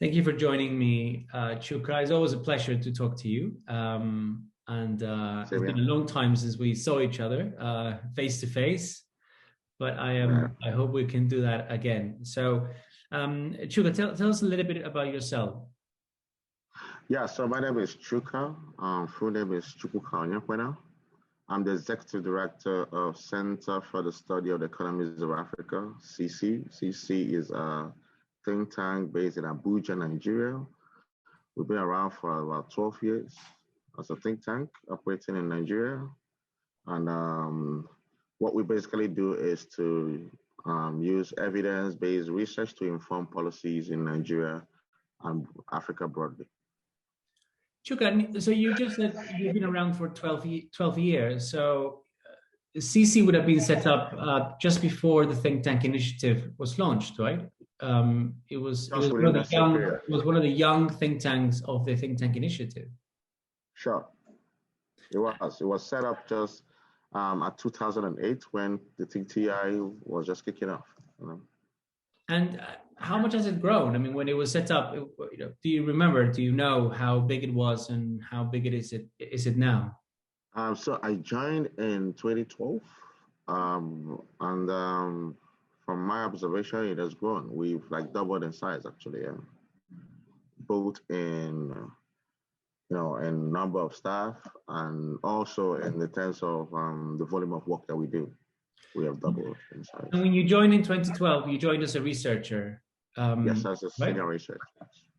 Thank you for joining me, Chukwuka. It's always a pleasure to talk to you. It's Same been here. a long time since we saw each other face to face, but Yeah. I hope we can do that again. So, Chukwuka, tell us a little bit about yourself. Yeah, so my name is Chuka. Full name is Chukwuka Onyekwena. I'm the Executive Director of Center for the Study of the Economies of Africa, CC. CC is a think tank based in Abuja, Nigeria. We've been around for about 12 years as a think tank operating in Nigeria. And what we basically do is to use evidence-based research to inform policies in Nigeria and Africa broadly. Chukwuka, so you just said you've been around for 12 years. So CC would have been set up just before the think tank initiative was launched, right? Just within that same period. It was one of the young think tanks of the think tank initiative. Sure. It was set up just at 2008 when the TTI was just kicking off. And how much has it grown? I mean, when it was set up, do you remember? Do you know how big it was and how big it is now? So I joined in 2012, and from my observation, it has grown. We've like doubled in size actually, both in in number of staff and also in the terms of the volume of work that we do. We have doubled in size. And when you joined in 2012, you joined as a researcher. Yes, as a senior right? researcher.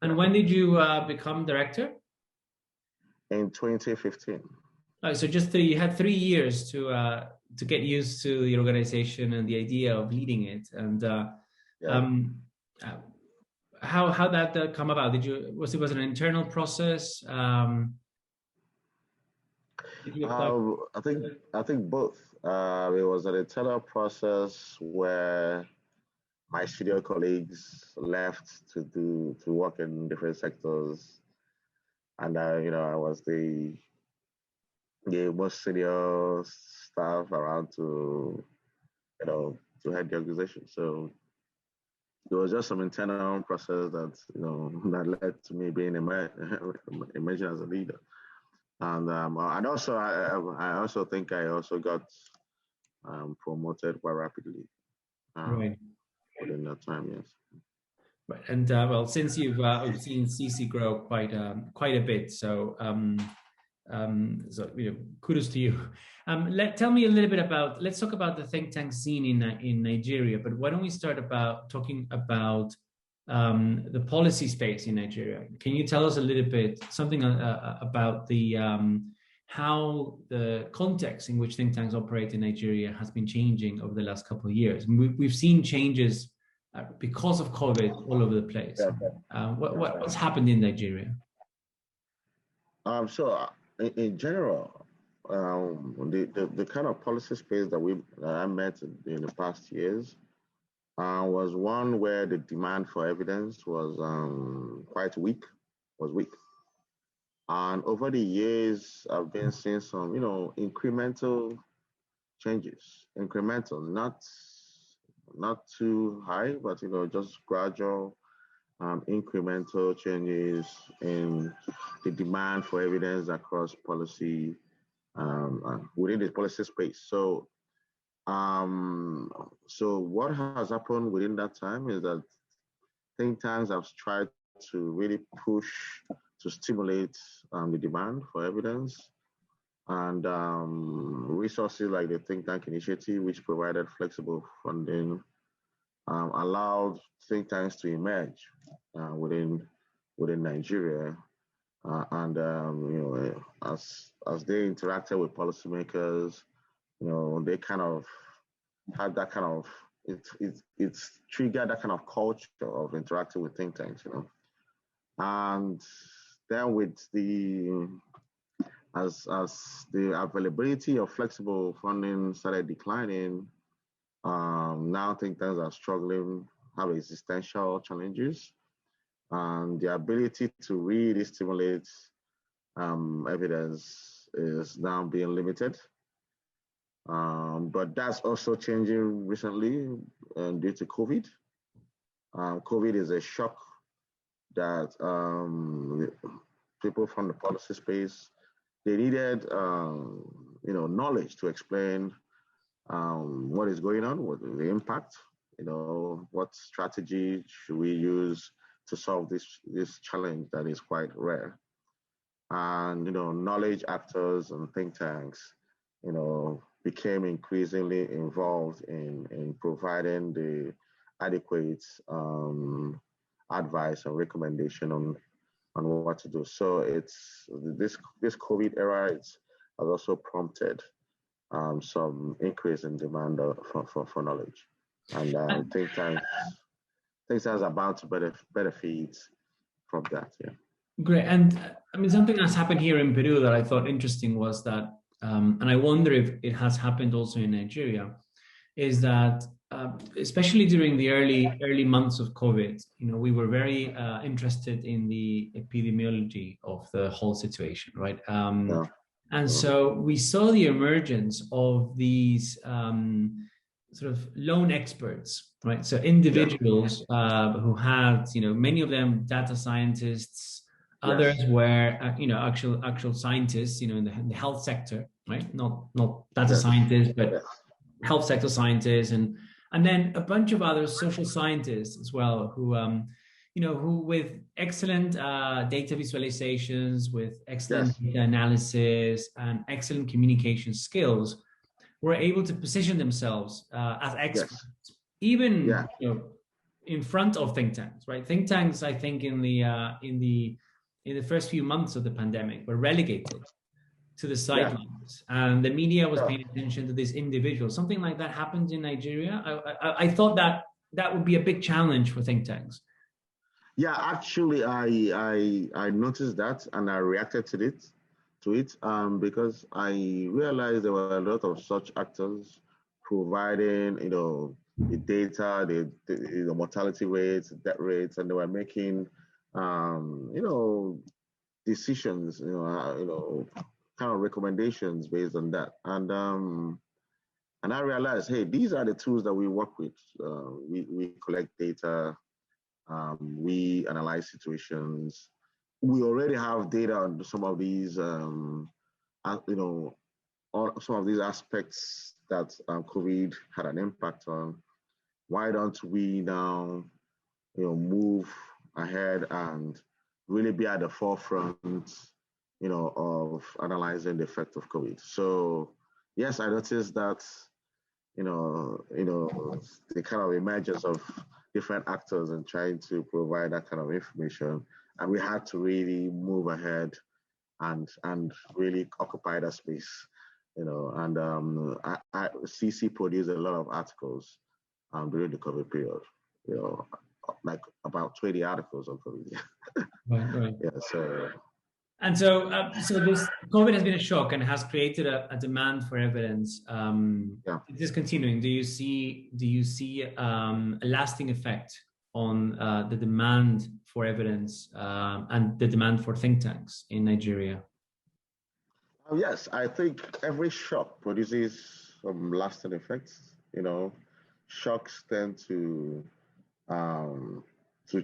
And when did you become director? In 2015. Oh, so you had 3 years to get used to the organization and the idea of leading it. And how that come about? Was it an internal process? I think both. It was an internal process where my studio colleagues left to work in different sectors, and I was the most senior staff around to to head the organization. So there was just some internal process that that led to me being emerging as a leader. And also I also think I also got promoted quite rapidly Right. within that time. Yes. Right. And well, since you've seen CC grow quite a bit, so kudos to you. Tell me a little bit about. Let's talk about the think tank scene in Nigeria. But why don't we start talking about the policy space in Nigeria? Can you tell us a little bit something about the how the context in which think tanks operate in Nigeria has been changing over the last couple of years? We've seen changes because of COVID all over the place. What's happened in Nigeria? So in general, the kind of policy space that I met in the past years was one where the demand for evidence was quite weak, And over the years, I've been seeing some, incremental changes, not too high, but just gradual, incremental changes in the demand for evidence across policy within the policy space. So what has happened within that time is that think tanks have tried to really push to stimulate the demand for evidence, and resources like the think tank initiative, which provided flexible funding, allowed think tanks to emerge within Nigeria, and as they interacted with policymakers, they kind of had that kind of it's triggered that kind of culture of interacting with think tanks, and then with as the availability of flexible funding started declining, now think tanks are struggling, have existential challenges, and the ability to really stimulate evidence is now being limited. But that's also changing recently due to COVID. COVID is a shock that people from the policy space, they needed knowledge to explain what is going on, what the impact, what strategy should we use to solve this challenge that is quite rare. And knowledge actors and think tanks, became increasingly involved in providing the adequate advice and recommendation on what to do. So it's this COVID era has also prompted some increase in demand for knowledge, and think tanks are about to benefit from that. Yeah. Great. And I mean, something that's happened here in Peru that I thought interesting was that, and I wonder if it has happened also in Nigeria, is that especially during the early months of COVID, we were very interested in the epidemiology of the whole situation, right? Yeah. And so we saw the emergence of these sort of lone experts, right? So individuals who had, many of them data scientists, others were, actual scientists, in the health sector, right? Not data scientists, but health sector scientists, and then a bunch of other social scientists as well, who who with excellent data visualizations, with excellent data analysis and excellent communication skills, were able to position themselves as experts, even in front of think tanks, right? Think tanks, I think, in the first few months of the pandemic, were relegated to the sidelines, and the media was paying attention to this individual. Something like that happened in Nigeria. I thought that would be a big challenge for think tanks. Yeah, actually, I noticed that, and I reacted to it because I realized there were a lot of such actors providing, the data, the mortality rates, death rates, and they were making, decisions, kind of recommendations based on that. And I realized, hey, these are the tools that we work with. We collect data, we analyze situations. We already have data on some of these, on some of these aspects that COVID had an impact on. Why don't we now, move ahead and really be at the forefront, of analyzing the effect of COVID? So yes, I noticed that, the kind of emergence of different actors and trying to provide that kind of information, and we had to really move ahead and really occupy that space, And CC produced a lot of articles during the COVID period, like about 20 articles on COVID. Right. Yeah. So this COVID has been a shock and has created a demand for evidence. Is this continuing? Do you see a lasting effect on the demand for evidence and the demand for think tanks in Nigeria? Yes, I think every shock produces some lasting effects. Shocks tend to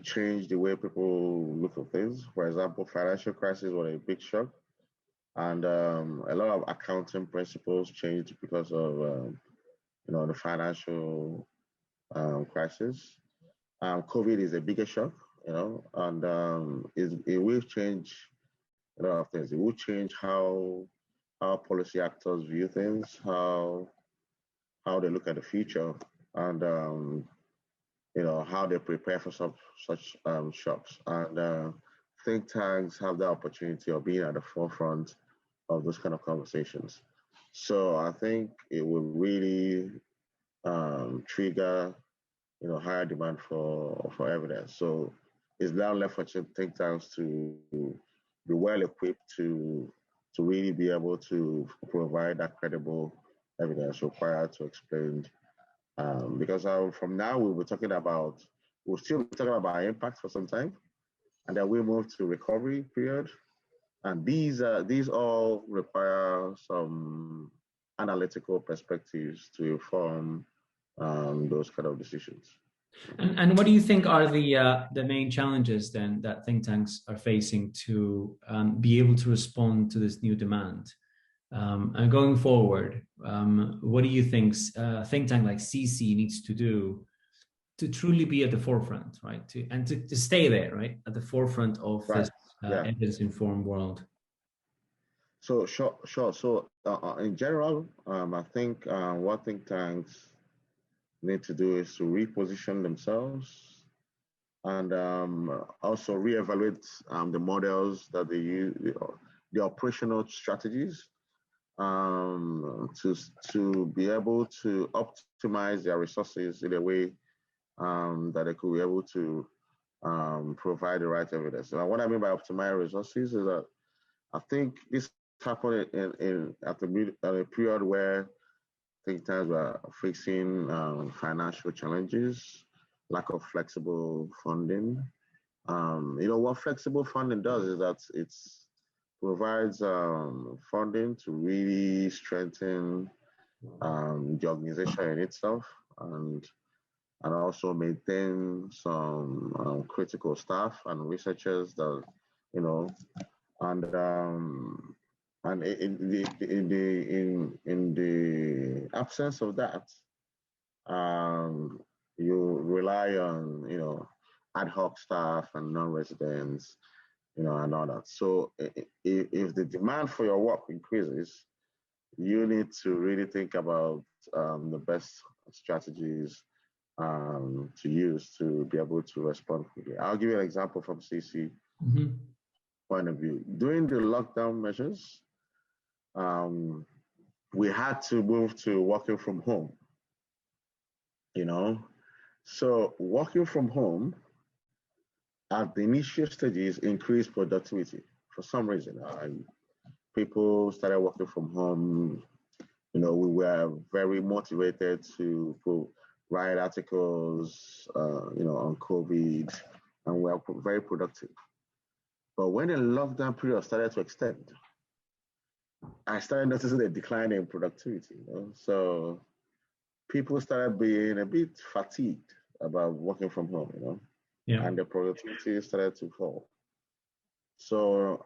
change the way people look at things. For example, financial crisis was a big shock, and a lot of accounting principles changed because of the financial crisis. COVID is a bigger shock, and it will change a lot of things. It will change how policy actors view things, how they look at the future, and how they prepare for such shocks. And think tanks have the opportunity of being at the forefront of those kind of conversations. So I think it will really trigger, higher demand for evidence. So it's now left for think tanks to be well equipped to really be able to provide that credible evidence required to explain. Because from now we'll still be talking about impact for some time, and then we move to recovery period. And these all require some analytical perspectives to inform those kind of decisions. And what do you think are the main challenges then that think tanks are facing to be able to respond to this new demand? And going forward, what do you think a think tank like CC needs to do to truly be at the forefront, right? To stay there, right, at the forefront of Right. this Yeah. evidence-informed world. So sure, sure. So in general, I think what think tanks need to do is to reposition themselves and also reevaluate the models that they use, the operational strategies to be able to optimize their resources in a way that they could be able to provide the right evidence. And what I mean by optimize resources is that I think this happened at a period where think tanks were facing financial challenges, lack of flexible funding. What flexible funding does is that it provides funding to really strengthen the organization in itself and also maintain some critical staff and researchers that you know and in the absence of that, you rely on ad hoc staff and non-residents, and all that. So if the demand for your work increases, you need to really think about the best strategies to use to be able to respond quickly. I'll give you an example from CC point of view. During the lockdown measures, we had to move to working from home, So working from home at the initial stages increased productivity for some reason. People started working from home. We were very motivated to write articles, on COVID, and we were very productive. But when the lockdown period started to extend, I started noticing a decline in productivity. So people started being a bit fatigued about working from home, and the productivity started to fall. So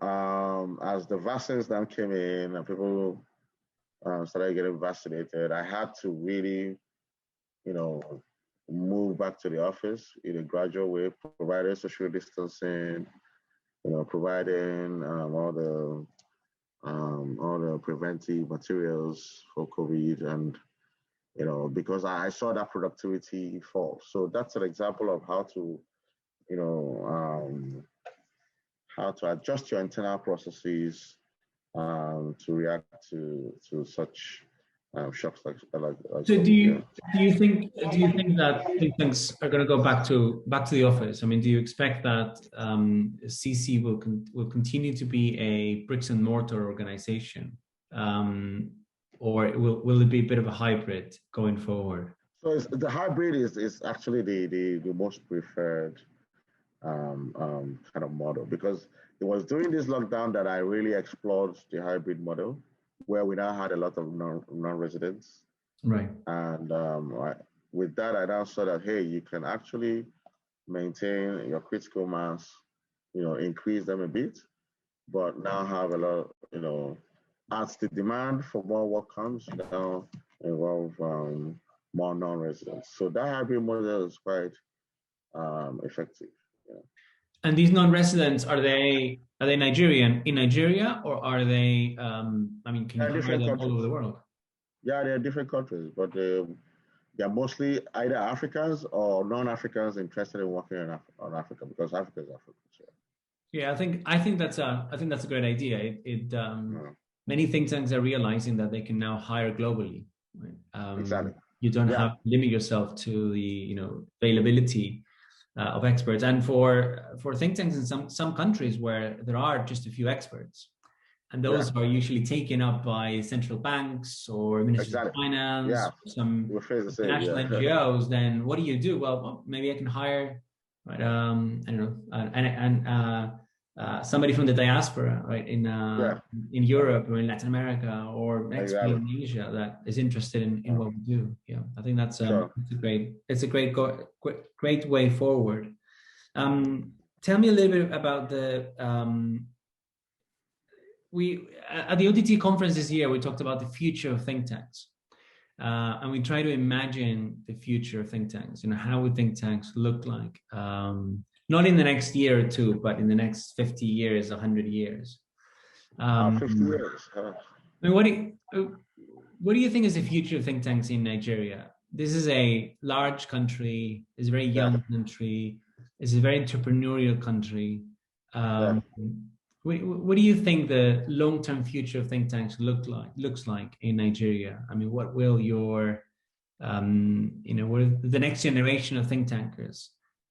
as the vaccines then came in and people started getting vaccinated, I had to really, move back to the office in a gradual way, providing social distancing, providing all the preventive materials for COVID, and because I saw that productivity fall. So that's an example of how to, how to adjust your internal processes to react to such shocks like So COVID. do you think that think tanks are going to go back to the office? I mean, do you expect that CC will continue to be a bricks and mortar organization, or will it be a bit of a hybrid going forward? So the hybrid is actually the most preferred kind of model, because it was during this lockdown that I really explored the hybrid model, where we now had a lot of non-residents. Right. And with that, I now saw that, hey, you can actually maintain your critical mass, increase them a bit, but now have a lot, as the demand for more work comes, now involve more non-residents. So that hybrid model is quite effective. Yeah. And these non-residents, are they Nigerian in Nigeria, or are they? I mean, can you hire them all over the world? Yeah, they're different countries, but they're mostly either Africans or non-Africans interested in working on Africa, because Africa is Africa. So. Yeah, I think that's a great idea. Many think tanks are realizing that they can now hire globally. Right? Exactly. You don't have to limit yourself to the availability of experts. And for think tanks in some countries where there are just a few experts, and those are usually taken up by central banks or ministries of finance, some national NGOs, then what do? Well, maybe I can hire, right? I don't know, somebody from the diaspora, right, Yeah, in Europe or in Latin America or actually exactly. in Asia that is interested in what we do. Yeah, I think that's Sure. it's a great way forward. Tell me a little bit about the we at the OTT conference this year. We talked about the future of think tanks. And we try to imagine the future of think tanks. You know, how would think tanks look like? Not in the next year or two, but in the next 50 years, 100 years. 50 years. I mean, what do you think is the future of think tanks in Nigeria? This is a large country. It's a very Yeah, young country. It's a very entrepreneurial country. yeah. What do you think the long-term future of think tanks looks like in Nigeria? I mean, what will your what are the next generation of think tankers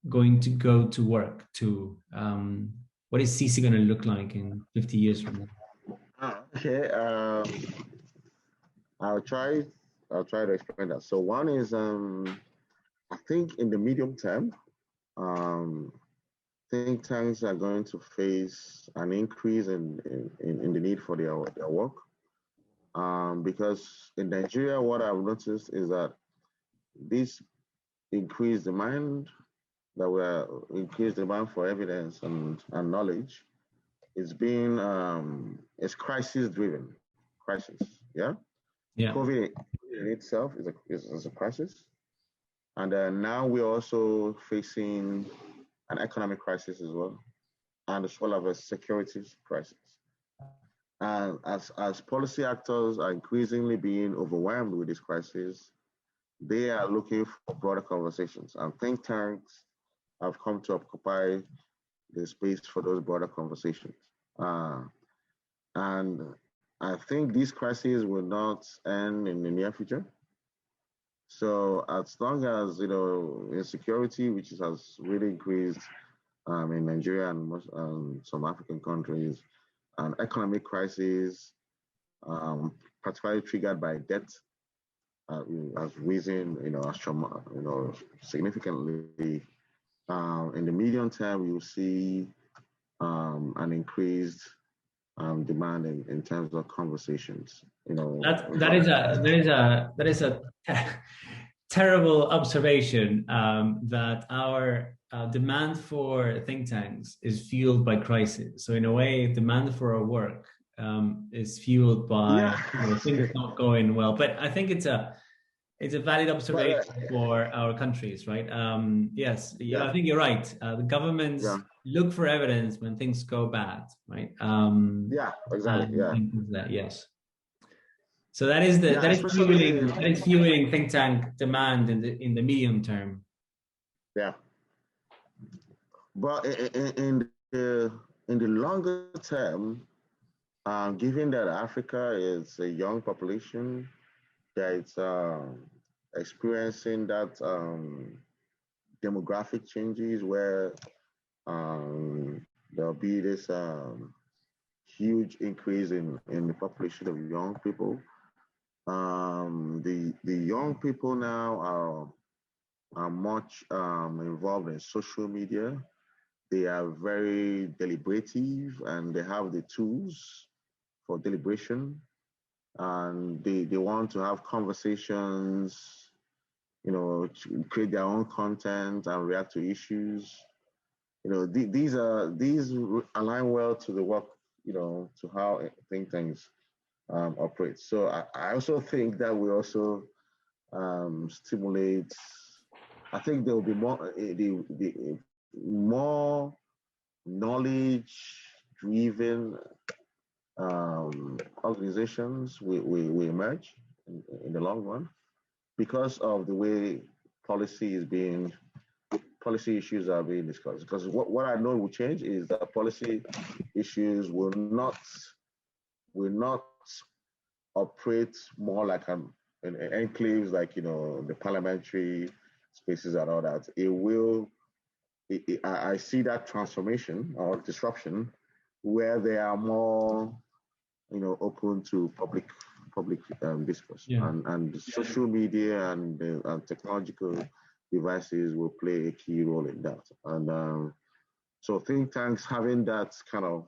going to go to work to? What is CC going to look like in 50 years from now? Okay. I'll try. I'll try to explain that. So one is, I think in the medium term, um, think tanks are going to face an increase in the need for their work. Because in Nigeria, what I've noticed is that this increased demand increased demand for evidence and knowledge is being is crisis driven crisis. Yeah. Yeah. COVID in itself is a crisis. And now we're also facing an economic crisis as well, and as well as a security crisis. And as policy actors are increasingly being overwhelmed with this crisis, they are looking for broader conversations. And think tanks have come to occupy the space for those broader conversations. And I think these crises will not end in the near future. So as long as insecurity, which has really increased in Nigeria and some African countries, and economic crisis, particularly triggered by debt, has risen, significantly. In the medium term, you'll see an increased demand in terms of conversations. That is a terrible observation, that our demand for think tanks is fueled by crisis. So in a way, demand for our work is fueled by things not going well. But I think it's a valid observation for our countries, right? Yes, I think you're right. The governments look for evidence when things go bad, right? Exactly. Yes. So that is fueling think tank demand in the medium term. Yeah. But in the longer term, given that Africa is a young population, that it's experiencing that demographic changes where there'll be this huge increase in the population of young people. The young people now are much involved in social media. They are very deliberative and they have the tools for deliberation. And they want to have conversations, create their own content and react to issues. These align well to the work, to how think tanks operate. So I also think that we also stimulate. I think there will be more knowledge-driven organizations will emerge in the long run because of the way policy issues are being discussed. Because what I know will change is that policy issues will not operate more like an enclaves, like the parliamentary spaces and all that. I see that transformation or disruption where they are more open to public discourse, and social media and technological devices will play a key role in that. And So think tanks having that kind of,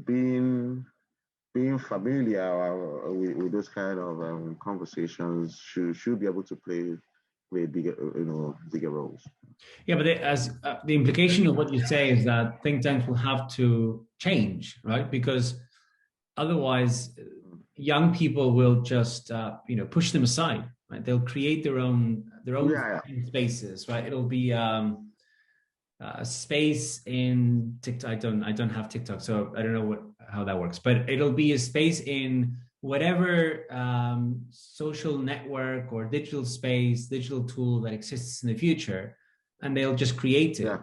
being familiar with those kind of conversations should be able to play bigger roles. Yeah, but the implication of what you say is that think tanks will have to change, right? Because otherwise, young people will just push them aside, right? They'll create their own Yeah, spaces, right? It'll be a space in TikTok. I don't have TikTok, so I don't know how that works. But it'll be a space in whatever social network or digital space, digital tool that exists in the future, and they'll just create it. yeah,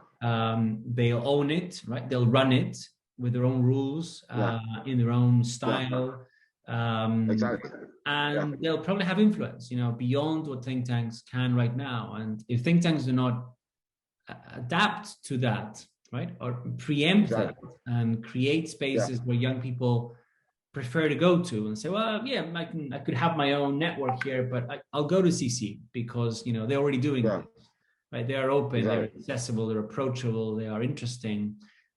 They'll own it, right? They'll run it with their own rules, yeah, in their own yeah, style. Um, exactly. Yeah, and they'll probably have influence, beyond what think tanks can right now. And if think tanks do not adapt to that, right, or preempt that exactly. and create Yeah, spaces where young people prefer to go to and say, well, yeah, I could have my own network here, but I'll go to CC because they're already doing yeah, this, right? They are open, they're exactly. accessible, they're approachable, they are interesting.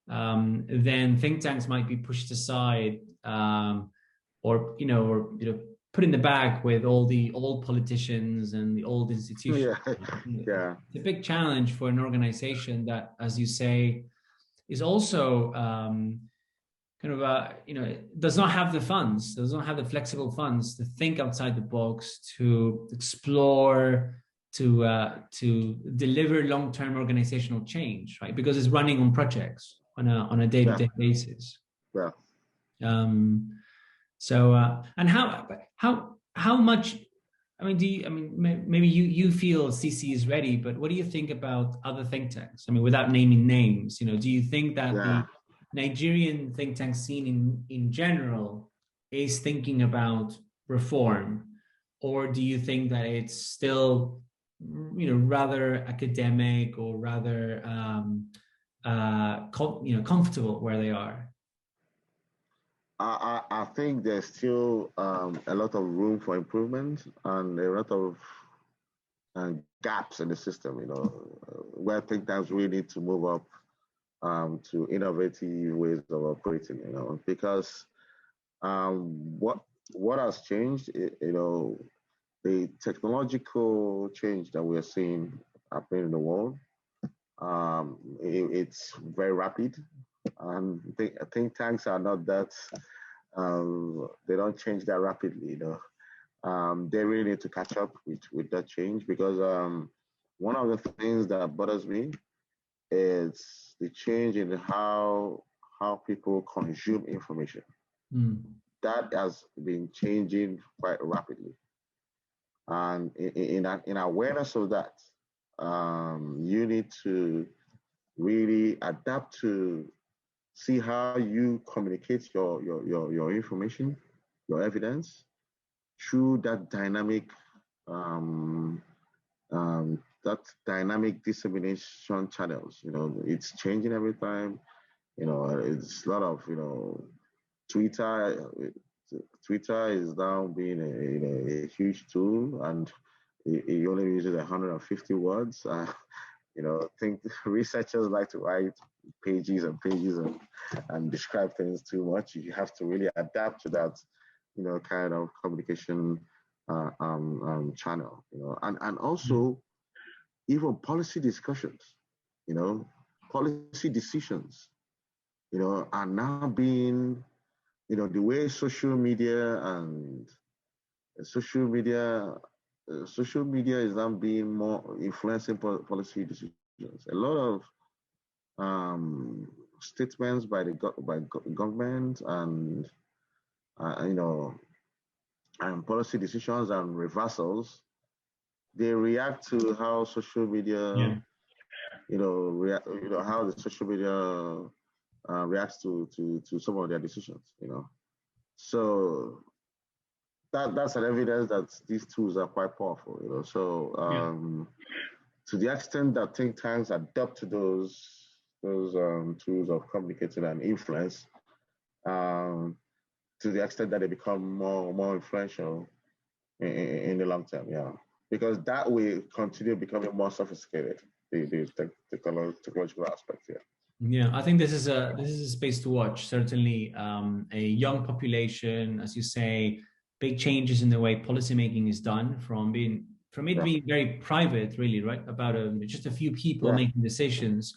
Then think tanks might be pushed aside, or put in the bag with all the old politicians and the old institutions. Yeah, yeah, It's a big challenge for an organization that, as you say, is also kind of does not have the funds, does not have the flexible funds to think outside the box, to explore, to deliver long-term organizational change, right? Because it's running on projects on a yeah, day-to-day basis. yeah. Um, and how much? I mean, maybe you feel CC is ready, but what do you think about other think tanks? I mean, without naming names, do you think that Yeah. the Nigerian think tank scene in general is thinking about reform, or do you think that it's still, rather academic or rather, comfortable where they are? I think there's still a lot of room for improvement and a lot of gaps in the system, where think tanks really need to move up to innovative ways of operating, because what has changed, the technological change that we're seeing happening in the world, it's very rapid, and think tanks are not that. They don't change that rapidly, they really need to catch up with that change because one of the things that bothers me is the change in how people consume information. Mm. That has been changing quite rapidly, and in awareness of that, you need to really adapt to see how you communicate your information, your evidence through um, that dynamic dissemination channels. It's changing every time. It's a lot of Twitter. Twitter is now being a huge tool, and it only uses 150 words. Think researchers like to write pages and pages and describe things too much. You have to really adapt to that, kind of communication channel. And also even policy discussions, policy decisions, are now being, the way social media social media is now being more influencing policy decisions. A lot of statements by government and you know and policy decisions and reversals, they react to how social media, Yeah. how the social media reacts to some of their decisions. So that's an evidence that these tools are quite powerful. So Yeah. to the extent that think tanks adapt to those tools of communicating and influence, um, to the extent that they become more influential in the long term, yeah, because that will continue becoming more sophisticated. The technological aspect here. Yeah, I think this is a space to watch. Certainly, a young population, as you say, big changes in the way policymaking is done from it Yeah, being very private, really, right? About just a few people yeah, making decisions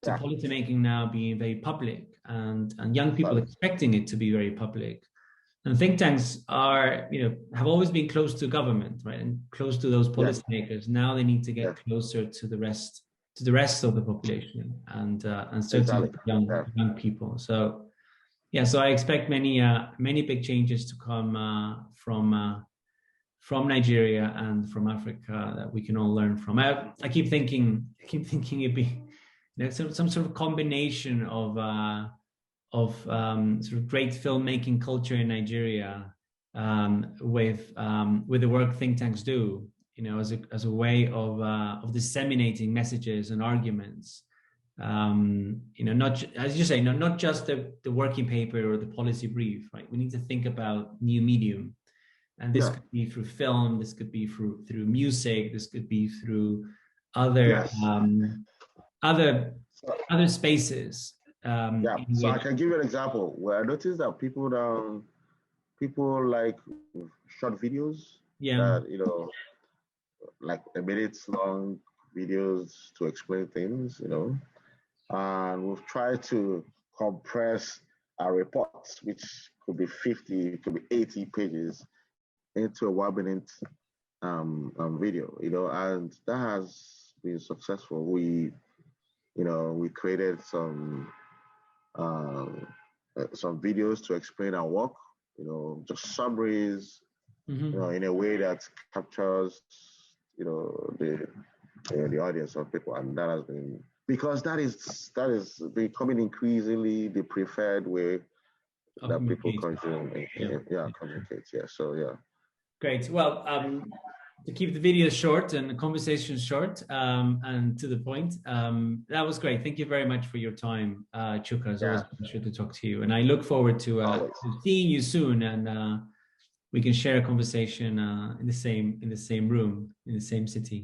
to yeah. policymaking now being very public and young people Exactly. expecting it to be very public. And think tanks are, have always been close to government, right, and close to those Yes, policymakers. Now they need to get yes, closer to the rest of the population, and certainly exactly. young Yeah, young people. So yeah, so I expect many big changes to come from Nigeria and from Africa that we can all learn from. I keep thinking it'd be some sort of combination of sort of great filmmaking culture in Nigeria with the work think tanks do, as a way of disseminating messages and arguments. Not as you say, not just the working paper or the policy brief, right? We need to think about new medium, and this yeah, could be through film, this could be through music, this could be through other yes. other So, other spaces yeah. in So I which, can give you an example where I noticed that people like short videos yeah. that like a minute long videos to explain things, and we've tried to compress our reports, which could be 50, it could be 80 pages, into a 1 minute video, and that has been successful. We created um, some videos to explain our work, just summaries, Mm-hmm. in a way that captures, the audience of people, and that has been because that is becoming increasingly the preferred way Of that people communication. consume, Yeah. yeah, communicate. Yeah, so yeah, Great. Well, to keep the videos short and the conversations short and to the point, that was great. Thank you very much for your time, Chuka. It's always yeah, a pleasure to talk to you, and I look forward to always. seeing you soon, and we can share a conversation in the same room in the same city.